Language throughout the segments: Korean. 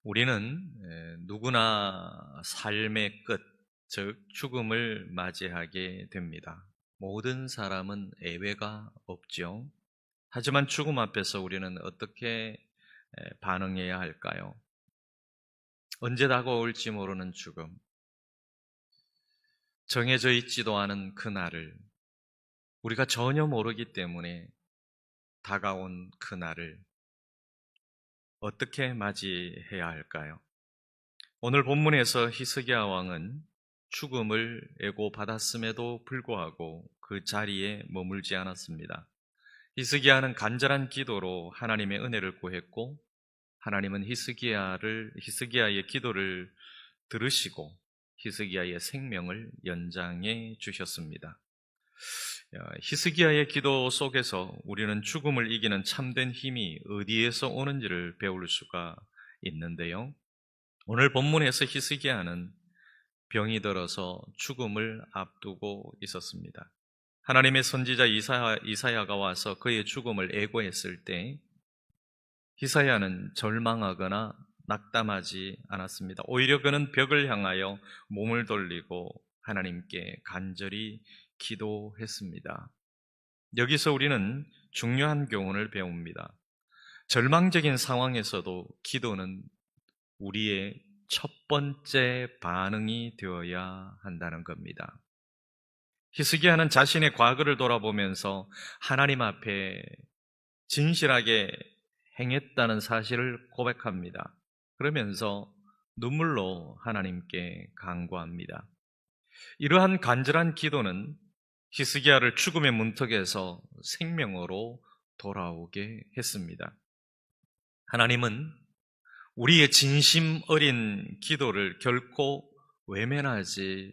우리는 누구나 삶의 끝, 즉 죽음을 맞이하게 됩니다. 모든 사람은 예외가 없죠. 하지만 죽음 앞에서 우리는 어떻게 반응해야 할까요? 언제 다가올지 모르는 죽음, 정해져 있지도 않은 그날을 우리가 전혀 모르기 때문에 다가온 그날을 어떻게 맞이해야 할까요? 오늘 본문에서 히스기야 왕은 죽음을 예고받았음에도 불구하고 그 자리에 머물지 않았습니다. 히스기야는 간절한 기도로 하나님의 은혜를 구했고, 하나님은 히스기야의 기도를 들으시고 히스기야의 생명을 연장해 주셨습니다. 히스기야의 기도 속에서 우리는 죽음을 이기는 참된 힘이 어디에서 오는지를 배울 수가 있는데요. 오늘 본문에서 히스기야는 병이 들어서 죽음을 앞두고 있었습니다. 하나님의 선지자 이사야가 와서 그의 죽음을 예고했을 때 히사야는 절망하거나 낙담하지 않았습니다. 오히려 그는 벽을 향하여 몸을 돌리고 하나님께 간절히 기도했습니다. 여기서 우리는 중요한 교훈을 배웁니다. 절망적인 상황에서도 기도는 우리의 첫 번째 반응이 되어야 한다는 겁니다. 히스기야는 자신의 과거를 돌아보면서 하나님 앞에 진실하게 행했다는 사실을 고백합니다. 그러면서 눈물로 하나님께 간구합니다. 이러한 간절한 기도는 히스기야를 죽음의 문턱에서 생명으로 돌아오게 했습니다. 하나님은 우리의 진심 어린 기도를 결코 외면하지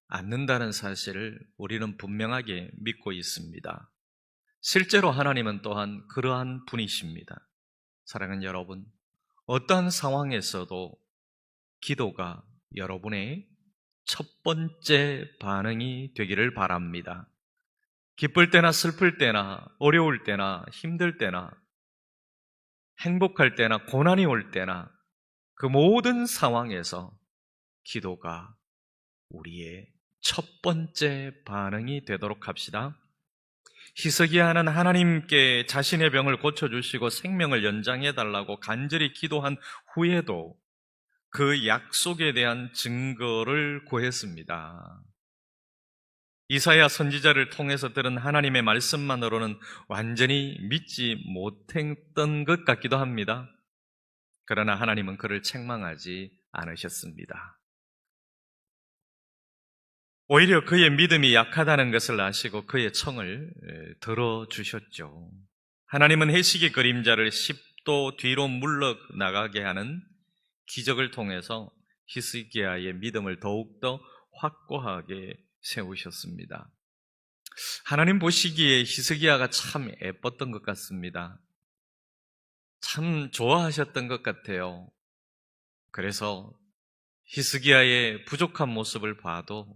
않는다는 사실을 우리는 분명하게 믿고 있습니다. 실제로 하나님은 또한 그러한 분이십니다. 사랑하는 여러분, 어떠한 상황에서도 기도가 여러분의 첫 번째 반응이 되기를 바랍니다. 기쁠 때나 슬플 때나 어려울 때나 힘들 때나 행복할 때나 고난이 올 때나 그 모든 상황에서 기도가 우리의 첫 번째 반응이 되도록 합시다. 히스기야는 하나님께 자신의 병을 고쳐주시고 생명을 연장해달라고 간절히 기도한 후에도 그 약속에 대한 증거를 구했습니다. 이사야 선지자를 통해서 들은 하나님의 말씀만으로는 완전히 믿지 못했던 것 같기도 합니다. 그러나 하나님은 그를 책망하지 않으셨습니다. 오히려 그의 믿음이 약하다는 것을 아시고 그의 청을 들어주셨죠. 하나님은 해식의 그림자를 10도 뒤로 물러나가게 하는 기적을 통해서 히스기야의 믿음을 더욱더 확고하게 세우셨습니다. 하나님 보시기에 히스기야가 참 예뻤던 것 같습니다. 참 좋아하셨던 것 같아요. 그래서 히스기야의 부족한 모습을 봐도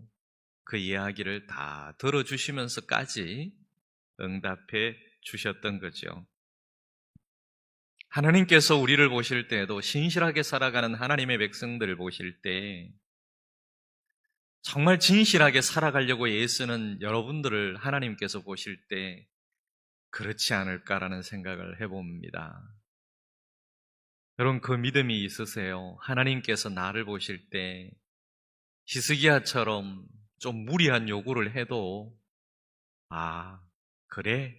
그 이야기를 다 들어주시면서까지 응답해 주셨던 거죠. 하나님께서 우리를 보실 때에도 신실하게 살아가는 하나님의 백성들을 보실 때 정말 진실하게 살아가려고 애쓰는 여러분들을 하나님께서 보실 때 그렇지 않을까라는 생각을 해봅니다. 여러분, 그 믿음이 있으세요? 하나님께서 나를 보실 때 히스기야처럼 좀 무리한 요구를 해도 그래,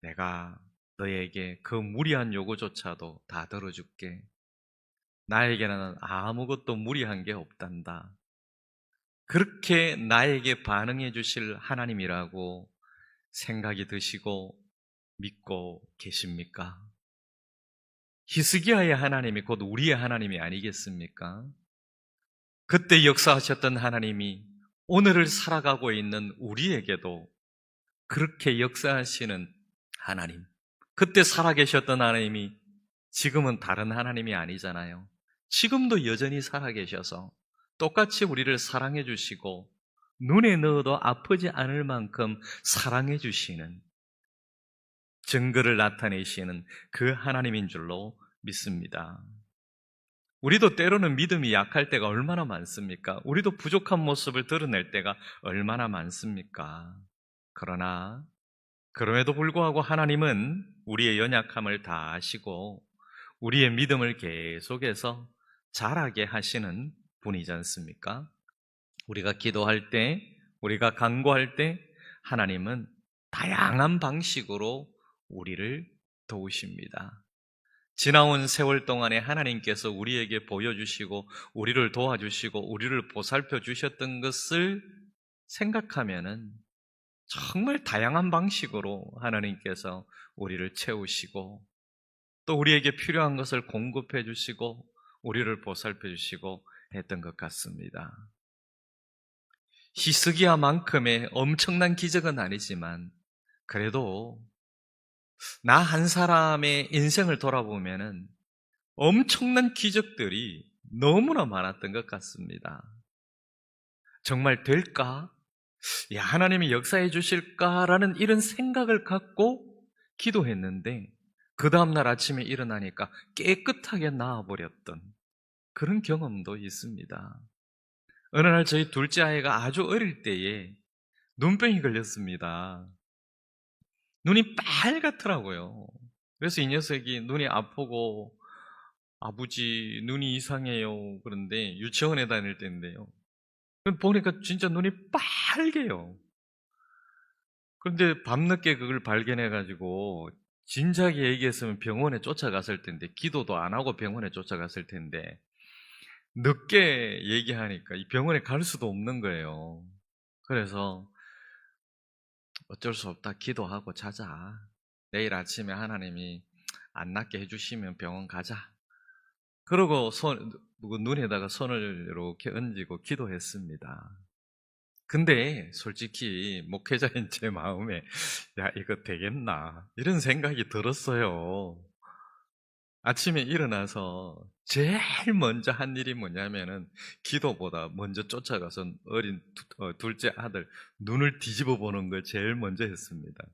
내가 너에게 그 무리한 요구조차도 다 들어줄게. 나에게는 아무것도 무리한 게 없단다. 그렇게 나에게 반응해 주실 하나님이라고 생각이 드시고 믿고 계십니까? 히스기야의 하나님이 곧 우리의 하나님이 아니겠습니까? 그때 역사하셨던 하나님이 오늘을 살아가고 있는 우리에게도 그렇게 역사하시는 하나님, 그때 살아계셨던 하나님이 지금은 다른 하나님이 아니잖아요. 지금도 여전히 살아계셔서 똑같이 우리를 사랑해 주시고 눈에 넣어도 아프지 않을 만큼 사랑해 주시는 증거를 나타내시는 그 하나님인 줄로 믿습니다. 우리도 때로는 믿음이 약할 때가 얼마나 많습니까? 우리도 부족한 모습을 드러낼 때가 얼마나 많습니까? 그러나 그럼에도 불구하고 하나님은 우리의 연약함을 다 아시고 우리의 믿음을 계속해서 자라게 하시는 분이지 않습니까? 우리가 기도할 때, 우리가 간구할 때 하나님은 다양한 방식으로 우리를 도우십니다. 지나온 세월 동안에 하나님께서 우리에게 보여주시고 우리를 도와주시고 우리를 보살펴 주셨던 것을 생각하면은 정말 다양한 방식으로 하나님께서 우리를 채우시고 또 우리에게 필요한 것을 공급해 주시고 우리를 보살펴 주시고 했던 것 같습니다. 히스기야만큼의 엄청난 기적은 아니지만 그래도 나 한 사람의 인생을 돌아보면은 엄청난 기적들이 너무나 많았던 것 같습니다. 정말 될까? 야, 하나님이 역사해 주실까라는 이런 생각을 갖고 기도했는데 그 다음날 아침에 일어나니까 깨끗하게 나아버렸던 그런 경험도 있습니다. 어느 날 저희 둘째 아이가 아주 어릴 때에 눈병이 걸렸습니다. 눈이 빨갛더라고요. 그래서 이 녀석이 눈이 아프고 아버지 눈이 이상해요. 그런데 유치원에 다닐 때인데요. 보니까 진짜 눈이 빨개요. 그런데 밤늦게 그걸 발견해가지고 진작에 얘기했으면 병원에 쫓아갔을 텐데 기도도 안 하고 병원에 쫓아갔을 텐데 늦게 얘기하니까 이 병원에 갈 수도 없는 거예요. 그래서 어쩔 수 없다. 기도하고 자자. 내일 아침에 하나님이 안 낫게 해주시면 병원 가자. 그러고 눈에다가 손을 이렇게 얹고 기도했습니다. 근데 솔직히 목회자인 제 마음에 야, 이거 되겠나? 이런 생각이 들었어요. 아침에 일어나서 제일 먼저 한 일이 뭐냐면은 기도보다 먼저 쫓아가서 어린 둘째 아들 눈을 뒤집어 보는 걸 제일 먼저 했습니다.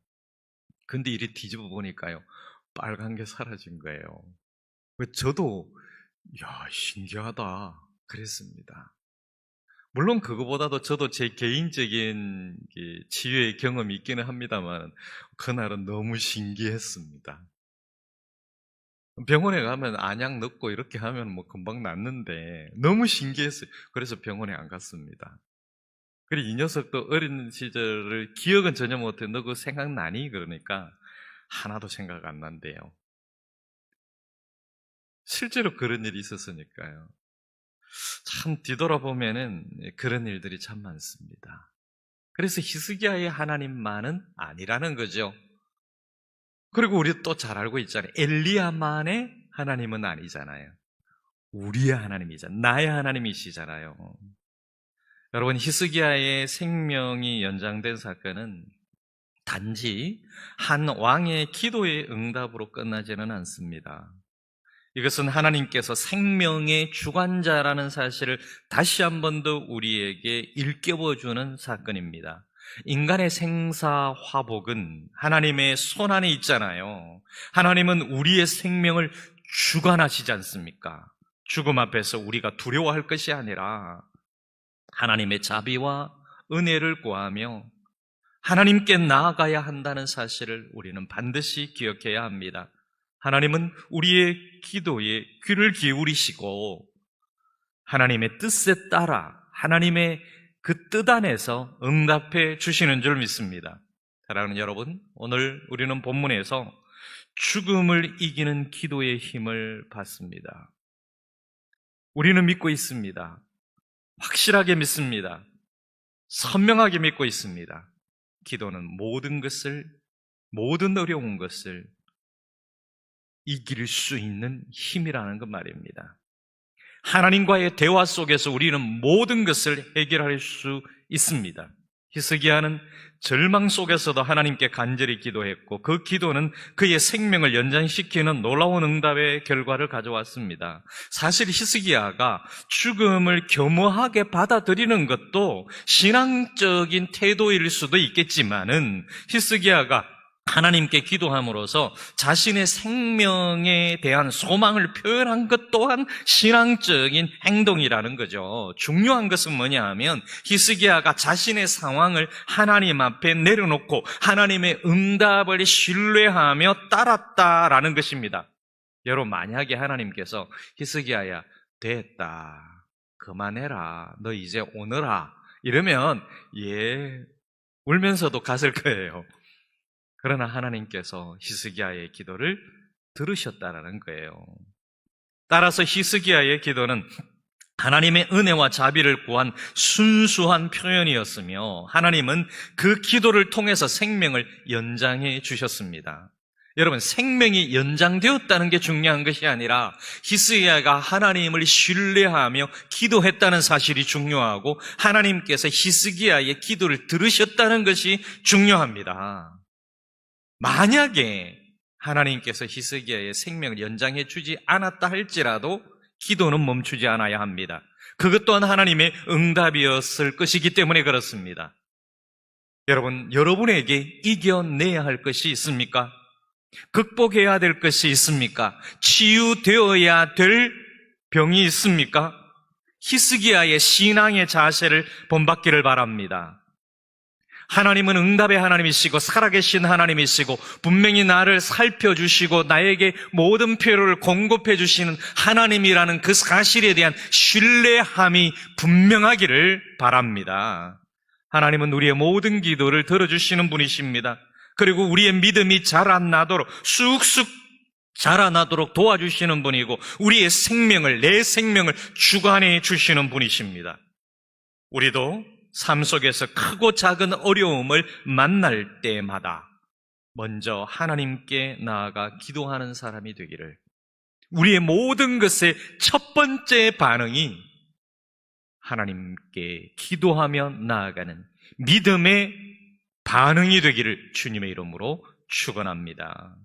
근데 이리 뒤집어 보니까요, 빨간 게 사라진 거예요. 저도 야, 신기하다 그랬습니다. 물론 그거보다도 저도 제 개인적인 치유의 경험이 있기는 합니다만 그날은 너무 신기했습니다. 병원에 가면 안약 넣고 이렇게 하면 뭐 금방 낫는데 너무 신기했어요. 그래서 병원에 안 갔습니다. 그리고 이 녀석도 어린 시절을 기억은 전혀 못해. 너 그거 생각나니? 그러니까 하나도 생각 안 난대요. 실제로 그런 일이 있었으니까요. 참 뒤돌아보면은 그런 일들이 참 많습니다. 그래서 히스기야의 하나님만은 아니라는 거죠. 그리고 우리 또 잘 알고 있잖아요. 엘리야만의 하나님은 아니잖아요. 우리의 하나님이잖아요. 나의 하나님이시잖아요. 여러분, 히스기야의 생명이 연장된 사건은 단지 한 왕의 기도의 응답으로 끝나지는 않습니다. 이것은 하나님께서 생명의 주관자라는 사실을 다시 한 번 더 우리에게 일깨워주는 사건입니다. 인간의 생사화복은 하나님의 손 안에 있잖아요. 하나님은 우리의 생명을 주관하시지 않습니까? 죽음 앞에서 우리가 두려워할 것이 아니라 하나님의 자비와 은혜를 구하며 하나님께 나아가야 한다는 사실을 우리는 반드시 기억해야 합니다. 하나님은 우리의 기도에 귀를 기울이시고 하나님의 뜻에 따라 하나님의 그 뜻 안에서 응답해 주시는 줄 믿습니다. 사랑하는 여러분, 오늘 우리는 본문에서 죽음을 이기는 기도의 힘을 받습니다. 우리는 믿고 있습니다. 확실하게 믿습니다. 선명하게 믿고 있습니다. 기도는 모든 어려운 것을 이길 수 있는 힘이라는 것 말입니다. 하나님과의 대화 속에서 우리는 모든 것을 해결할 수 있습니다. 히스기야는 절망 속에서도 하나님께 간절히 기도했고 그 기도는 그의 생명을 연장시키는 놀라운 응답의 결과를 가져왔습니다. 사실 히스기야가 죽음을 겸허하게 받아들이는 것도 신앙적인 태도일 수도 있겠지만은 히스기야가 하나님께 기도함으로써 자신의 생명에 대한 소망을 표현한 것 또한 신앙적인 행동이라는 거죠. 중요한 것은 뭐냐 하면 히스기야가 자신의 상황을 하나님 앞에 내려놓고 하나님의 응답을 신뢰하며 따랐다라는 것입니다. 여러분, 만약에 하나님께서 히스기야야 됐다, 그만해라, 너 이제 오너라 이러면 울면서도 갔을 거예요. 그러나 하나님께서 히스기야의 기도를 들으셨다라는 거예요. 따라서 히스기야의 기도는 하나님의 은혜와 자비를 구한 순수한 표현이었으며 하나님은 그 기도를 통해서 생명을 연장해 주셨습니다. 여러분, 생명이 연장되었다는 게 중요한 것이 아니라 히스기야가 하나님을 신뢰하며 기도했다는 사실이 중요하고 하나님께서 히스기야의 기도를 들으셨다는 것이 중요합니다. 만약에 하나님께서 히스기야의 생명을 연장해 주지 않았다 할지라도 기도는 멈추지 않아야 합니다. 그것 또한 하나님의 응답이었을 것이기 때문에 그렇습니다. 여러분, 여러분에게 이겨내야 할 것이 있습니까? 극복해야 될 것이 있습니까? 치유되어야 될 병이 있습니까? 히스기야의 신앙의 자세를 본받기를 바랍니다. 하나님은 응답의 하나님이시고 살아계신 하나님이시고 분명히 나를 살펴주시고 나에게 모든 필요를 공급해 주시는 하나님이라는 그 사실에 대한 신뢰함이 분명하기를 바랍니다. 하나님은 우리의 모든 기도를 들어주시는 분이십니다. 그리고 우리의 믿음이 자라나도록 쑥쑥 자라나도록 도와주시는 분이고 우리의 생명을, 내 생명을 주관해 주시는 분이십니다. 우리도 삶 속에서 크고 작은 어려움을 만날 때마다 먼저 하나님께 나아가 기도하는 사람이 되기를, 우리의 모든 것의 첫 번째 반응이 하나님께 기도하며 나아가는 믿음의 반응이 되기를 주님의 이름으로 축원합니다.